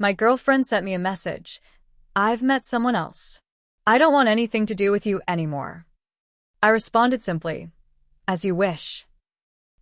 My girlfriend sent me a message. I've met someone else. I don't want anything to do with you anymore. I responded simply, as you wish.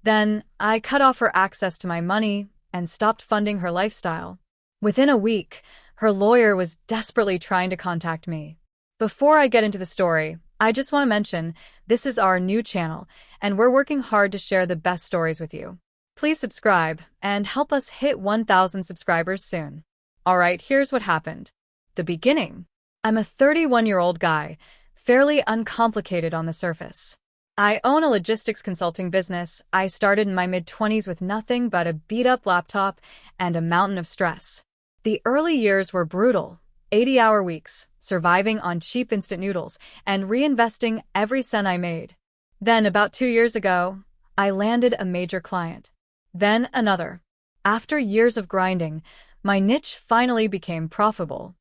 Then, I cut off her access to my money and stopped funding her lifestyle. Within a week, her lawyer was desperately trying to contact me. Before I get into the story, I just want to mention this is our new channel, and we're working hard to share the best stories with you. Please subscribe and help us hit 1,000 subscribers soon. Alright, here's what happened. The beginning. I'm a 31-year-old guy, fairly uncomplicated on the surface. I own a logistics consulting business. I started in my mid-20s with nothing but a beat-up laptop and a mountain of stress. The early years were brutal. 80-hour weeks, surviving on cheap instant noodles, and reinvesting every cent I made. Then, about 2 years ago, I landed a major client. Then another. After years of grinding, my niche finally became profitable.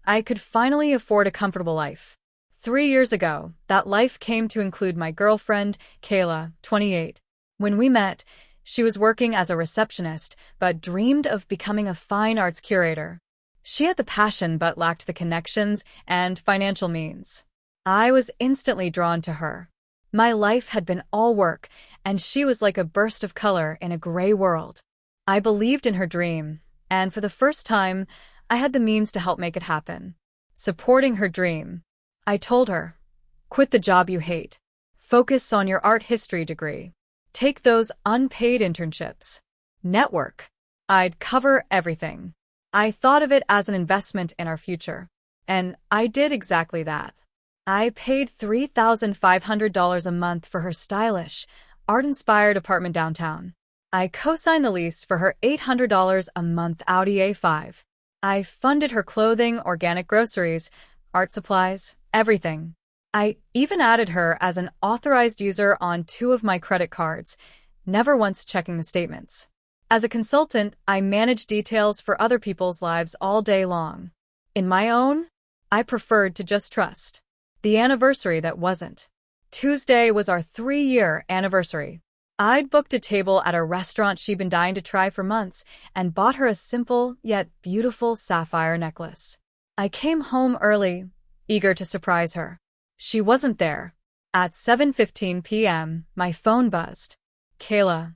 I could finally afford a comfortable life. 3 years ago, that life came to include my girlfriend, Kayla, 28. When we met, she was working as a receptionist, but dreamed of becoming a fine arts curator. She had the passion but lacked the connections and financial means. I was instantly drawn to her. My life had been all work, and she was like a burst of color in a gray world. I believed in her dream, and for the first time, I had the means to help make it happen. Supporting her dream. I told her, quit the job you hate. Focus on your art history degree. Take those unpaid internships. Network. I'd cover everything. I thought of it as an investment in our future. And I did exactly that. I paid $3,500 a month for her stylish, art-inspired apartment downtown. I co-signed the lease for her $800 a month Audi A5. I funded her clothing, organic groceries, art supplies, everything. I even added her as an authorized user on 2 of my credit cards, never once checking the statements. As a consultant, I managed details for other people's lives all day long. In my own, I preferred to just trust. The anniversary that wasn't. Tuesday was our 3-year anniversary. I'd booked a table at a restaurant she'd been dying to try for months and bought her a simple yet beautiful sapphire necklace. I came home early, eager to surprise her. She wasn't there. At 7:15 p.m., my phone buzzed. Kayla,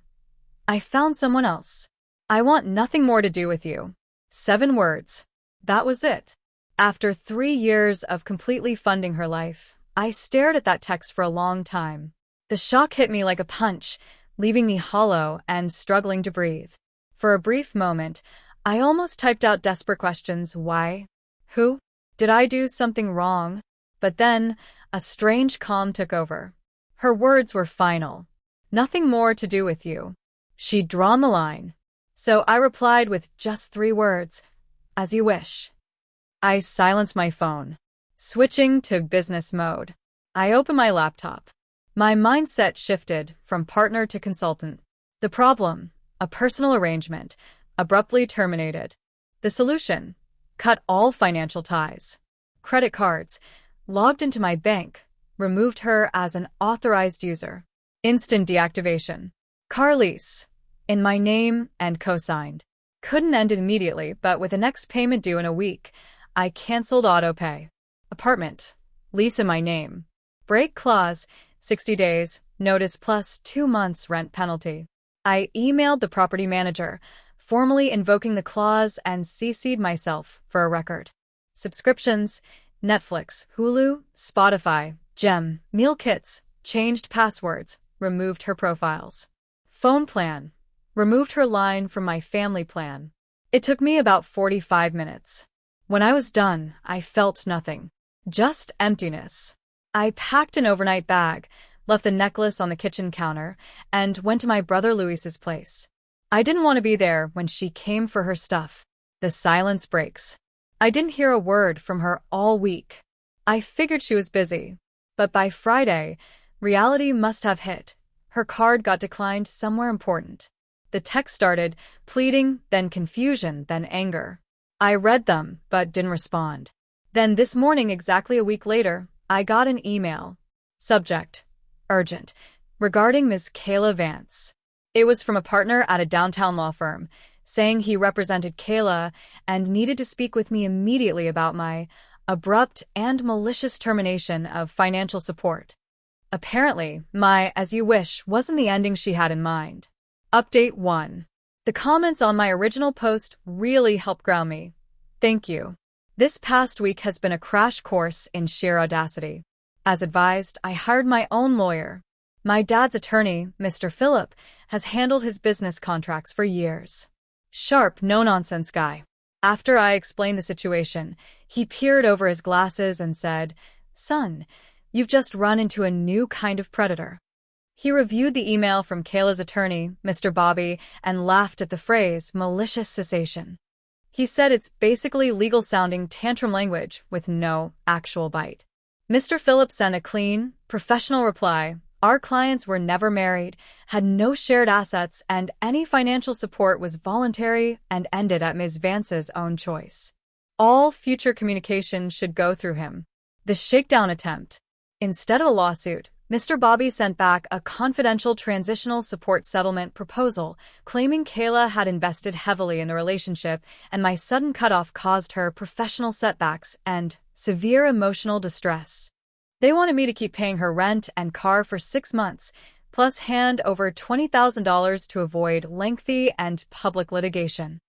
I found someone else. I want nothing more to do with you. 7 words. That was it. After 3 years of completely funding her life, I stared at that text for a long time. The shock hit me like a punch, leaving me hollow and struggling to breathe. For a brief moment, I almost typed out desperate questions. Why? Who? Did I do something wrong? But then, a strange calm took over. Her words were final. Nothing more to do with you. She'd drawn the line. So I replied with just 3 words. As you wish. I silenced my phone. Switching to business mode. I opened my laptop. My mindset shifted from partner to consultant. The problem, a personal arrangement, abruptly terminated. The solution, cut all financial ties. Credit cards, logged into my bank, removed her as an authorized user. Instant deactivation. Car lease, in my name and co-signed. Couldn't end it immediately, but with the next payment due in a week, I canceled autopay. Apartment, lease in my name. Break clause, 60 days, notice plus 2 months rent penalty. I emailed the property manager, formally invoking the clause and CC'd myself for a record. Subscriptions, Netflix, Hulu, Spotify, Gem, meal kits, changed passwords, removed her profiles. Phone plan, removed her line from my family plan. It took me about 45 minutes. When I was done, I felt nothing. Just emptiness. I packed an overnight bag, left the necklace on the kitchen counter, and went to my brother Luis's place. I didn't want to be there when she came for her stuff. The silence breaks. I didn't hear a word from her all week. I figured she was busy. But by Friday, reality must have hit. Her card got declined somewhere important. The text started, pleading, then confusion, then anger. I read them, but didn't respond. Then this morning, exactly a week later, I got an email. Subject, urgent, regarding Ms. Kayla Vance. It was from a partner at a downtown law firm. saying he represented Kayla and needed to speak with me immediately about my abrupt and malicious termination of financial support. Apparently, my "as you wish" wasn't the ending she had in mind. Update 1. The comments on my original post really helped ground me. Thank you. This past week has been a crash course in sheer audacity. As advised, I hired my own lawyer. My dad's attorney, Mr. Phillip, has handled his business contracts for years. Sharp, no-nonsense guy. After I explained the situation, he peered over his glasses and said, "Son, you've just run into a new kind of predator." He reviewed the email from Kayla's attorney, Mr. Bobby, and laughed at the phrase malicious cessation. He said it's basically legal-sounding tantrum language with no actual bite. Mr. Phillip sent a clean, professional reply. Our clients were never married, had no shared assets, and any financial support was voluntary and ended at Ms. Vance's own choice. All future communication should go through him. The shakedown attempt. Instead of a lawsuit, Mr. Bobby sent back a confidential transitional support settlement proposal, claiming Kayla had invested heavily in the relationship and my sudden cutoff caused her professional setbacks and severe emotional distress. They wanted me to keep paying her rent and car for 6 months, plus hand over $20,000 to avoid lengthy and public litigation.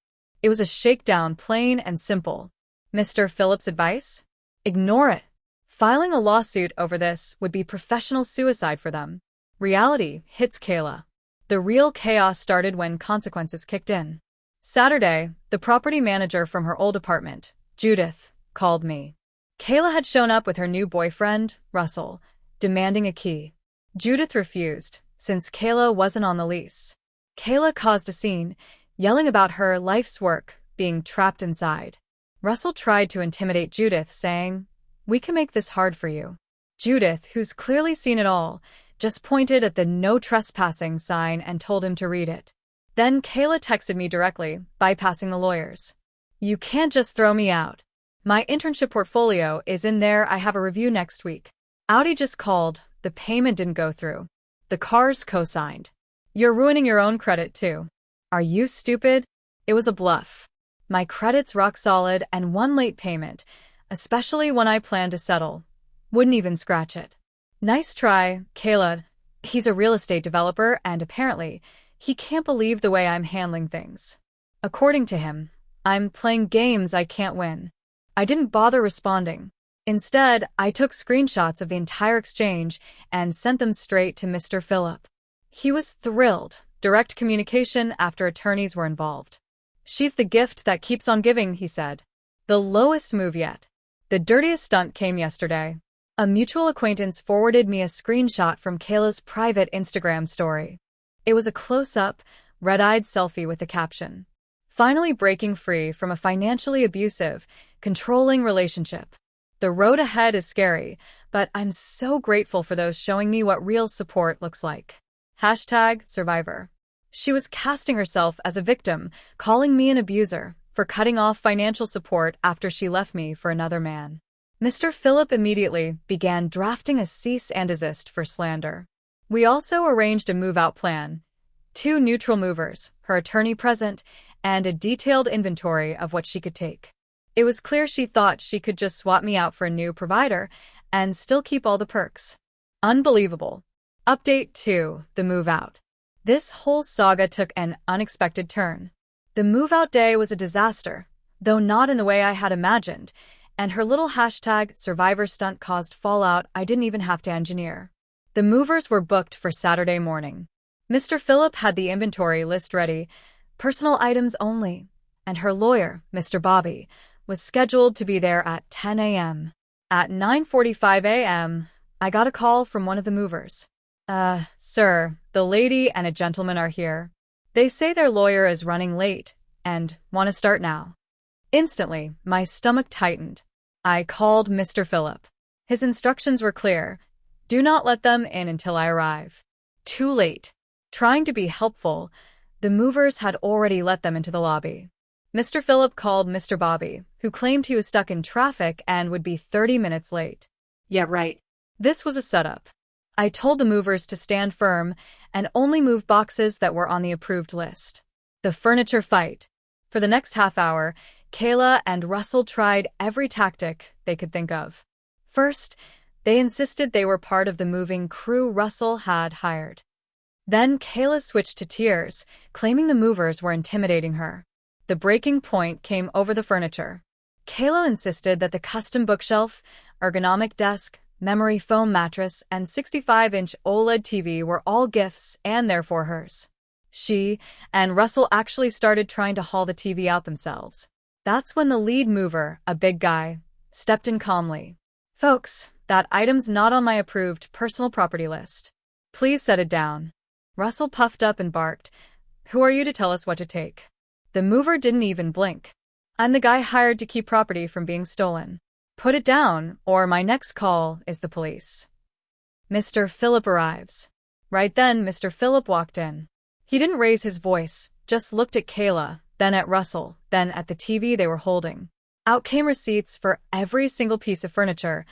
It was a shakedown, plain and simple. Mr. Phillip's advice? Ignore it. Filing a lawsuit over this would be professional suicide for them. Reality hits Kayla. The real chaos started when consequences kicked in. Saturday, the property manager from her old apartment, Judith, called me. Kayla had shown up with her new boyfriend, Russell, demanding a key. Judith refused, since Kayla wasn't on the lease. Kayla caused a scene, yelling about her life's work being trapped inside. Russell tried to intimidate Judith, saying, "We can make this hard for you." Judith, who's clearly seen it all, just pointed at the "no trespassing" sign and told him to read it. Then Kayla texted me directly, bypassing the lawyers. "You can't just throw me out. My internship portfolio is in there. I have a review next week. Audi just called. The payment didn't go through. The car's co-signed. You're ruining your own credit too. Are you stupid?" It was a bluff. My credit's rock solid, and one late payment, especially when I plan to settle, wouldn't even scratch it. Nice try, Kayla. He's a real estate developer, and apparently, he can't believe the way I'm handling things. According to him, I'm playing games I can't win. I didn't bother responding. Instead, I took screenshots of the entire exchange and sent them straight to Mr. Phillip. He was thrilled. Direct communication after attorneys were involved. "She's the gift that keeps on giving," he said. The lowest move yet. The dirtiest stunt came yesterday. A mutual acquaintance forwarded me a screenshot from Kayla's private Instagram story. It was a close-up, red-eyed selfie with the caption, "Finally breaking free from a financially abusive, controlling relationship. The road ahead is scary, but I'm so grateful for those showing me what real support looks like. #Survivor." She was casting herself as a victim, calling me an abuser for cutting off financial support after she left me for another man. Mr. Phillip immediately began drafting a cease and desist for slander. We also arranged a move-out plan, 2 neutral movers, her attorney present, and a detailed inventory of what she could take. It was clear she thought she could just swap me out for a new provider and still keep all the perks. Unbelievable. Update 2, the move-out. This whole saga took an unexpected turn. The move-out day was a disaster, though not in the way I had imagined, and her little #survivor stunt caused fallout I didn't even have to engineer. The movers were booked for Saturday morning. Mr. Phillip had the inventory list ready, personal items only, and her lawyer, Mr. Bobby, was scheduled to be there at 10 a.m. At 9:45 a.m., I got a call from one of the movers. Sir, the lady and a gentleman are here. They say their lawyer is running late and want to start now." Instantly, my stomach tightened. I called Mr. Phillip. His instructions were clear. Do not let them in until I arrive. Too late. Trying to be helpful, the movers had already let them into the lobby. Mr. Phillip called Mr. Bobby, who claimed he was stuck in traffic and would be 30 minutes late. Yeah, right. This was a setup. I told the movers to stand firm and only move boxes that were on the approved list. The furniture fight. For the next half hour, Kayla and Russell tried every tactic they could think of. First, they insisted they were part of the moving crew Russell had hired. Then Kayla switched to tears, claiming the movers were intimidating her. The breaking point came over the furniture. Kayla insisted that the custom bookshelf, ergonomic desk, memory foam mattress, and 65-inch OLED TV were all gifts and therefore hers. She and Russell actually started trying to haul the TV out themselves. That's when the lead mover, a big guy, stepped in calmly. "Folks, that item's not on my approved personal property list. Please set it down." Russell puffed up and barked, "Who are you to tell us what to take?" The mover didn't even blink. "I'm the guy hired to keep property from being stolen. Put it down, or my next call is the police." Mr. Phillip arrives. Right then, Mr. Phillip walked in. He didn't raise his voice, just looked at Kayla, then at Russell, then at the TV they were holding. Out came receipts for every single piece of furniture,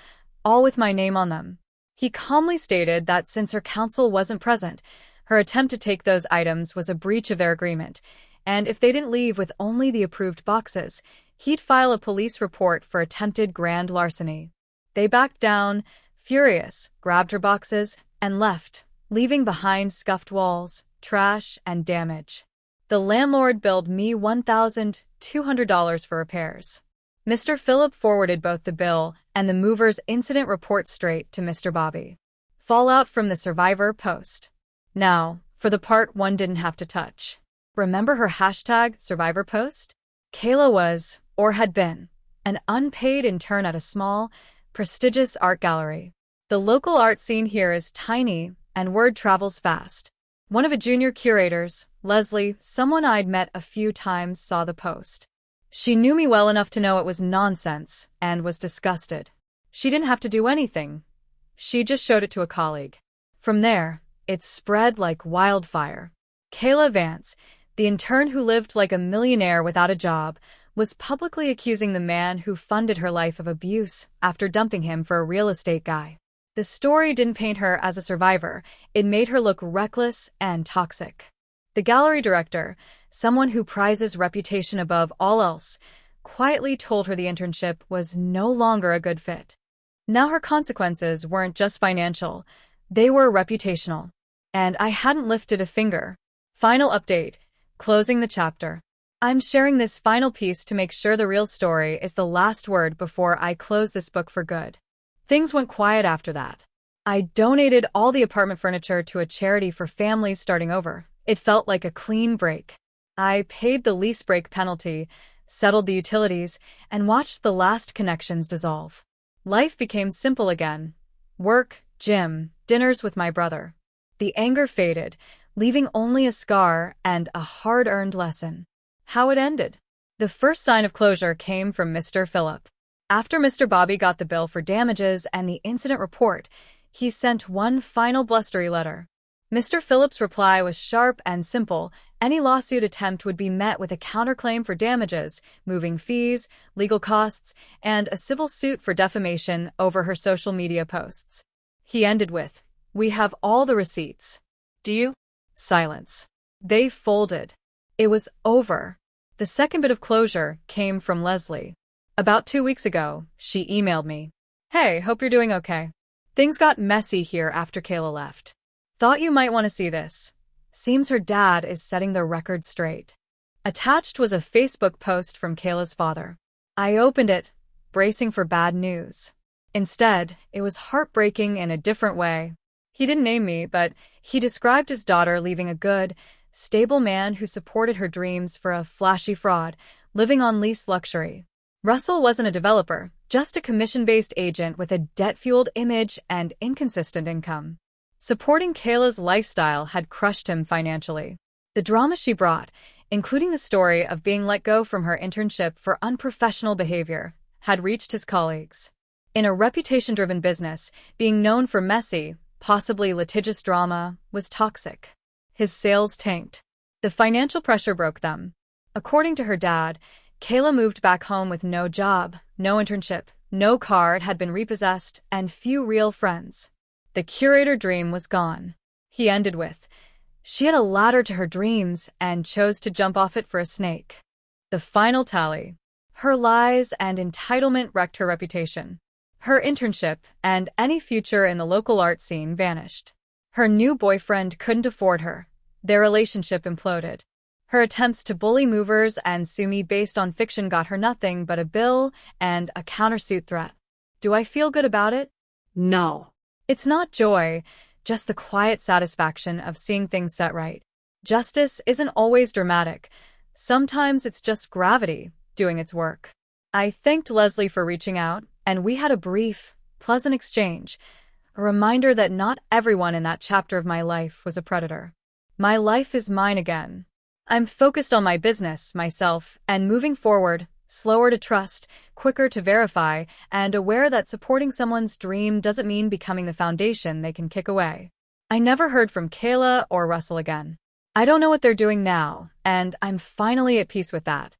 all with my name on them. He calmly stated that since her counsel wasn't present, her attempt to take those items was a breach of their agreement, and if they didn't leave with only the approved boxes, he'd file a police report for attempted grand larceny. They backed down, furious, grabbed her boxes, and left, leaving behind scuffed walls, trash, and damage. The landlord billed me $1,200 for repairs. Mr. Phillip forwarded both the bill and the mover's incident report straight to Mr. Bobby. Fallout from the survivor post. Now, for the part one didn't have to touch. Remember her #survivor post? Kayla was, or had been, an unpaid intern at a small, prestigious art gallery. The local art scene here is tiny, and word travels fast. One of the junior curators, Leslie, someone I'd met a few times, saw the post. She knew me well enough to know it was nonsense, and was disgusted. She didn't have to do anything. She just showed it to a colleague. From there, it spread like wildfire. Kayla Vance, the intern who lived like a millionaire without a job, was publicly accusing the man who funded her life of abuse after dumping him for a real estate guy. The story didn't paint her as a survivor, it made her look reckless and toxic. The gallery director, someone who prizes reputation above all else, quietly told her the internship was no longer a good fit. Now her consequences weren't just financial, they were reputational. And I hadn't lifted a finger. Final update. Closing the chapter. I'm sharing this final piece to make sure the real story is the last word before I close this book for good. Things went quiet after that. I donated all the apartment furniture to a charity for families starting over. It felt like a clean break. I paid the lease break penalty, settled the utilities, and watched the last connections dissolve. Life became simple again. Work, gym, dinners with my brother. The anger faded, leaving only a scar and a hard-earned lesson. How it ended. The first sign of closure came from Mr. Phillip. After Mr. Bobby got the bill for damages and the incident report, he sent one final blustery letter. Mr. Phillip's reply was sharp and simple. Any lawsuit attempt would be met with a counterclaim for damages, moving fees, legal costs, and a civil suit for defamation over her social media posts. He ended with, "We have all the receipts. Do you?" Silence. They folded. It was over. The second bit of closure came from Leslie. About 2 weeks ago, she emailed me. "Hey, hope you're doing okay. Things got messy here after Kayla left. Thought you might want to see this. Seems her dad is setting the record straight." Attached was a Facebook post from Kayla's father. I opened it, bracing for bad news. Instead, it was heartbreaking in a different way. He didn't name me, but he described his daughter leaving a good, stable man who supported her dreams for a flashy fraud, living on leased luxury. Russell wasn't a developer, just a commission-based agent with a debt-fueled image and inconsistent income. Supporting Kayla's lifestyle had crushed him financially. The drama she brought, including the story of being let go from her internship for unprofessional behavior, had reached his colleagues. In a reputation-driven business, being known for messy, possibly litigious drama was toxic. His sales tanked. The financial pressure broke them. According to her dad, Kayla moved back home with no job, no internship, no car, had been repossessed, and few real friends. The curator dream was gone. He ended with, She had a ladder to her dreams and chose to jump off it for a snake. The final tally. Her lies and entitlement wrecked her reputation. Her internship and any future in the local art scene vanished. Her new boyfriend couldn't afford her. Their relationship imploded. Her attempts to bully movers and sue me based on fiction got her nothing but a bill and a countersuit threat. Do I feel good about it? No. It's not joy, just the quiet satisfaction of seeing things set right. Justice isn't always dramatic. Sometimes it's just gravity doing its work. I thanked Leslie for reaching out, and we had a brief, pleasant exchange, a reminder that not everyone in that chapter of my life was a predator. My life is mine again. I'm focused on my business, myself, and moving forward, slower to trust, quicker to verify, and aware that supporting someone's dream doesn't mean becoming the foundation they can kick away. I never heard from Kayla or Russell again. I don't know what they're doing now, and I'm finally at peace with that.